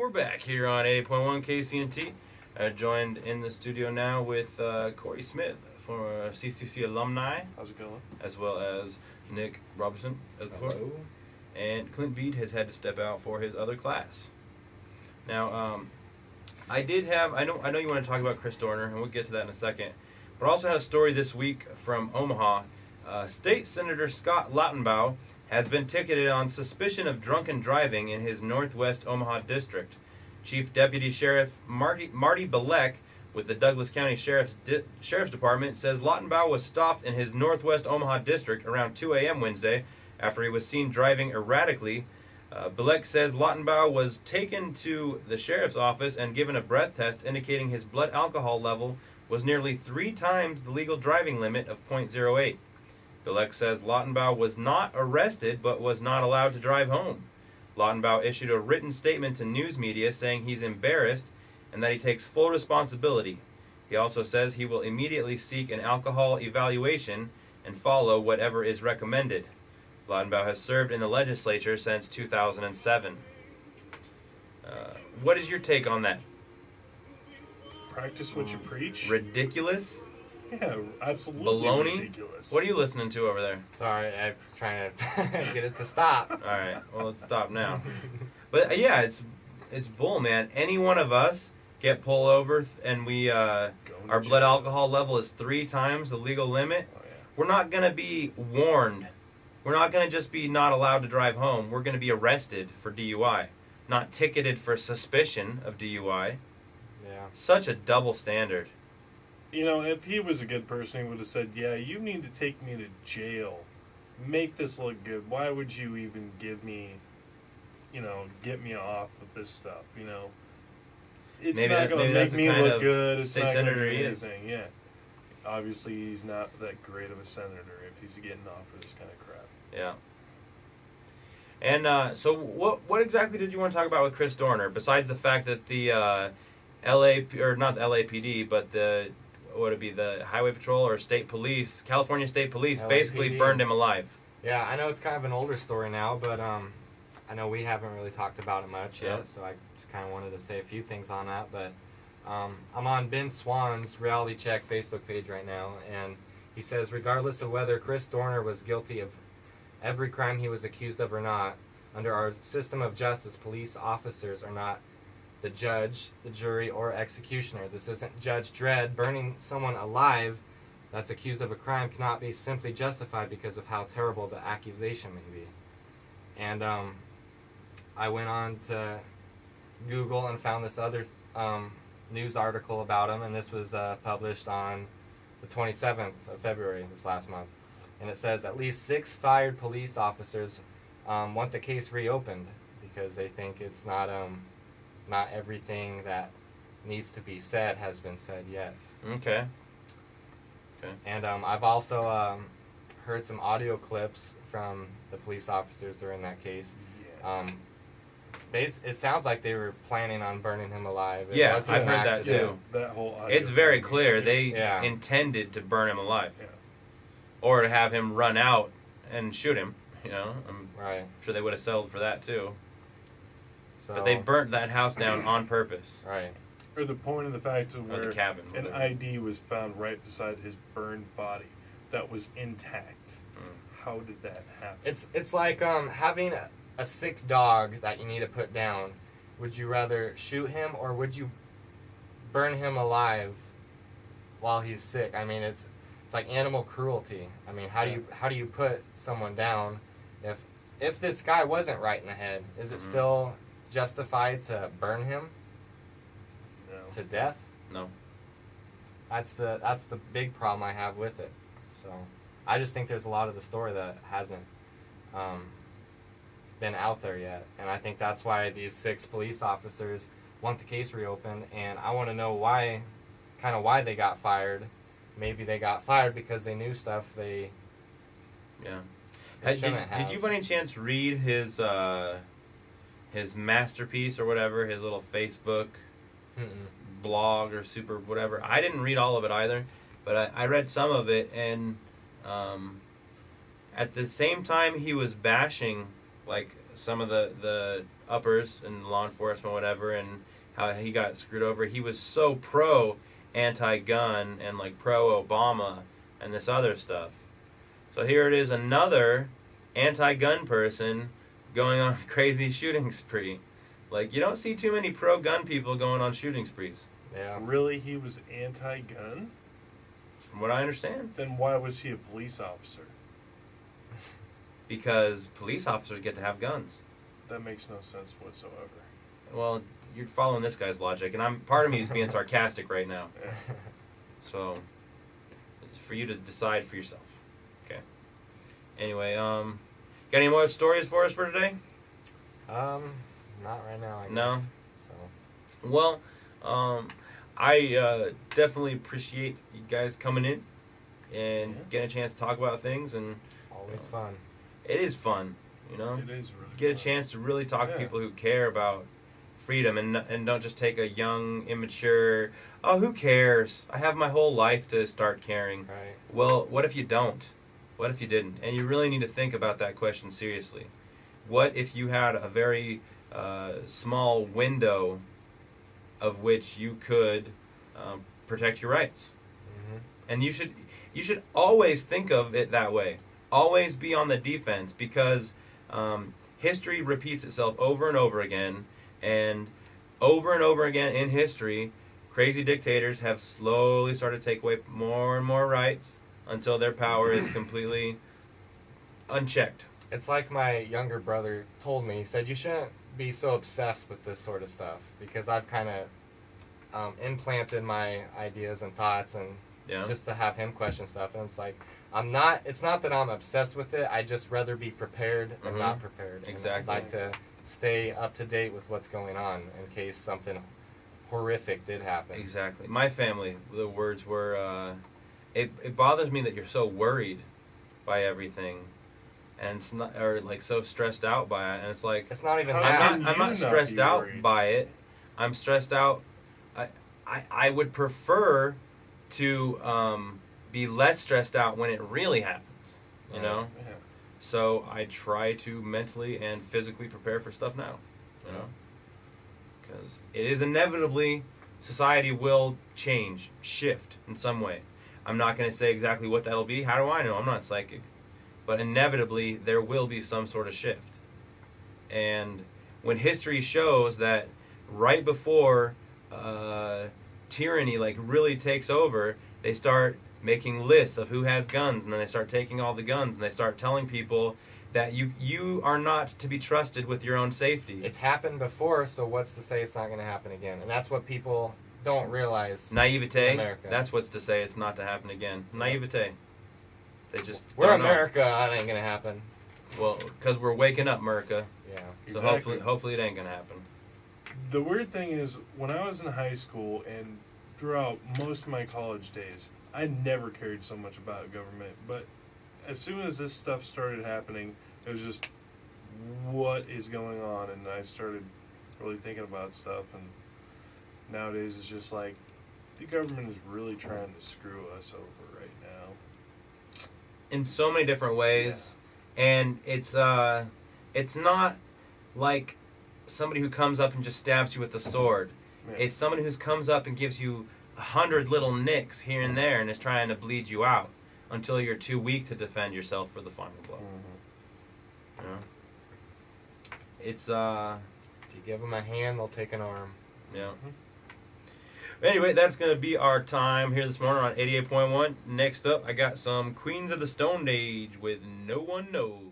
we're back here on 80.1 KCNT. Joined in the studio now with Corey Smith, former CCC alumni. How's it going? As well as Nick Robinson, as before. Hello. And Clint Bede has had to step out for his other class. Now, I know you want to talk about Chris Dorner, and we'll get to that in a second. But I also had a story this week from Omaha. State Senator Scott Lautenbach has been ticketed on suspicion of drunken driving in his northwest Omaha district. Chief Deputy Sheriff Marty Belek with the Douglas County Sheriff's Department says Lautenbach was stopped in his northwest Omaha district around 2 a.m. Wednesday after he was seen driving erratically. Belek says Lautenbach was taken to the sheriff's office and given a breath test indicating his blood alcohol level was nearly 3 times the legal driving limit of .08. Belek says Lautenbach was not arrested but was not allowed to drive home. Lautenbach issued a written statement to news media saying he's embarrassed and that he takes full responsibility. He also says he will immediately seek an alcohol evaluation and follow whatever is recommended. Lautenbach has served in the legislature since 2007. What is your take on that? Practice what you preach? Ridiculous? Yeah, absolutely Baloney? ridiculous. What are you listening to over there? Sorry, I'm trying to get it to stop. All right, well, let's stop now. But yeah, it's bull, man. Any one of us get pulled over and we our blood alcohol level is 3 times the legal limit. Oh, yeah. We're not gonna be warned. We're not gonna just be not allowed to drive home. We're gonna be arrested for DUI, not ticketed for suspicion of DUI. Yeah. Such a double standard. You know, if he was a good person, he would have said, yeah, you need to take me to jail. Make this look good. Why would you even give me, get me off with this stuff, It's not going to make me look good. It's not going to do anything. Yeah. Obviously, he's not that great of a senator if he's getting off for this kind of crap. Yeah. And so what exactly did you want to talk about with Chris Dorner, besides the fact that the not the LAPD, but the Highway Patrol or State Police, California State Police, LAPD. basically burned him alive? Yeah, I know it's kind of an older story now, but I know we haven't really talked about it much yet, so I just kind of wanted to say a few things on that. But I'm on Ben Swan's Reality Check Facebook page right now, and he says, regardless of whether Chris Dorner was guilty of every crime he was accused of or not, under our system of justice, police officers are not the judge, the jury, or executioner. This isn't Judge Dredd. Burning someone alive that's accused of a crime cannot be simply justified because of how terrible the accusation may be. And I went on to Google and found this other news article about him, and this was published on the 27th of February, this last month. And it says at least 6 fired police officers want the case reopened because they think it's not everything that needs to be said has been said yet. Okay. And I've also heard some audio clips from the police officers during that case. Yeah. It sounds like they were planning on burning him alive. It Yeah, wasn't I've an heard that accident. too. That whole audio It's very thing. clear they Yeah. intended to burn him alive. Yeah. Or to have him run out and shoot him. I'm Right. sure they would have settled for that too. So, But they burnt that house down on purpose. Right. Or the point of the fact of Or where the cabin. an whatever. ID was found right beside his burned body that was intact. How did that happen? It's like having a sick dog that you need to put down. Would you rather shoot him or would you burn him alive while he's sick? I mean, it's like animal cruelty. I mean, how do you put someone down if this guy wasn't right in the head? Is it still justified to burn him No. to death? No. That's the big problem I have with it. So I just think there's a lot of the story that hasn't been out there yet, and I think that's why these 6 police officers want the case reopened. And I want to know why they got fired. Maybe they got fired because they knew stuff they Yeah. shouldn't have. Did you by any chance read his masterpiece or whatever, his little Facebook blog or super whatever? I didn't read all of it either, but I read some of it, and at the same time he was bashing like some of the uppers in law enforcement, whatever, and how he got screwed over. He was so pro anti-gun and like pro Obama and this other stuff. So here it is, another anti-gun person going on a crazy shooting spree. Like, you don't see too many pro-gun people going on shooting sprees, Yeah. Really, he was anti-gun? from what I understand. Then why was he a police officer? Because police officers get to have guns. That makes no sense whatsoever. Well, you're following this guy's logic, and part of me is being sarcastic right now. Yeah. So, it's for you to decide for yourself. Okay. Anyway, got any more stories for us for today? Not right now, I guess. No? So. Well, I definitely appreciate you guys coming in and getting a chance to talk about things, and Always fun. it is fun, you know? It is really Get a fun. chance to really talk to Yeah. people who care about freedom and don't just take a young, immature, oh, who cares? I have my whole life to start caring. Right. Well, what if you don't? What if you didn't? And you really need to think about that question seriously. What if you had a very small window of which you could protect your rights? Mm-hmm. And you should always think of it that way. Always be on the defense, because history repeats itself over and over again, and over again in history, crazy dictators have slowly started to take away more and more rights until their power is completely unchecked. It's like my younger brother told me. He said, you shouldn't be so obsessed with this sort of stuff, because I've kind of implanted my ideas and thoughts, and Yeah. just to have him question stuff. And it's like, it's not that I'm obsessed with it. I just rather be prepared and Mhm. not prepared. And Exactly. I'd like to stay up to date with what's going on in case something horrific did happen. Exactly. My family, the words were, it bothers me that you're so worried by everything, and it's not, or like so stressed out by it. And it's like, It's not even How that. can I'm you not not stressed be out worried? by it. I'm stressed out. I would prefer to be less stressed out when it really happens. You know. Yeah. So I try to mentally and physically prepare for stuff now. You know, because it is inevitably society will change, shift in some way. I'm not going to say exactly what that'll be. How do I know? I'm not psychic. But inevitably, there will be some sort of shift. And when history shows that right before tyranny like really takes over, they start making lists of who has guns, and then they start taking all the guns, and they start telling people that you are not to be trusted with your own safety. It's happened before, so what's to say it's not going to happen again? And that's what people don't realize. Naivete. in America. That's what's to say it's not to happen again. Naivete. They just We're don't know. America. That ain't going to happen. Well, because we're waking up, Merica. Yeah. So Exactly. hopefully it ain't gonna happen. The weird thing is, when I was in high school and throughout most of my college days, I never cared so much about government. But as soon as this stuff started happening, it was just, what is going on? And I started really thinking about stuff. And nowadays it's just like, the government is really trying to screw us over right now. In so many different ways, and it's not like somebody who comes up and just stabs you with a sword. Yeah. It's somebody who comes up and gives you 100 little nicks here and there and is trying to bleed you out until you're too weak to defend yourself for the final blow. Mhm. You know? It's If you give them a hand, they'll take an arm. yeah. Anyway, that's going to be our time here this morning on 88.1. Next up, I got some Queens of the Stone Age with No One Knows.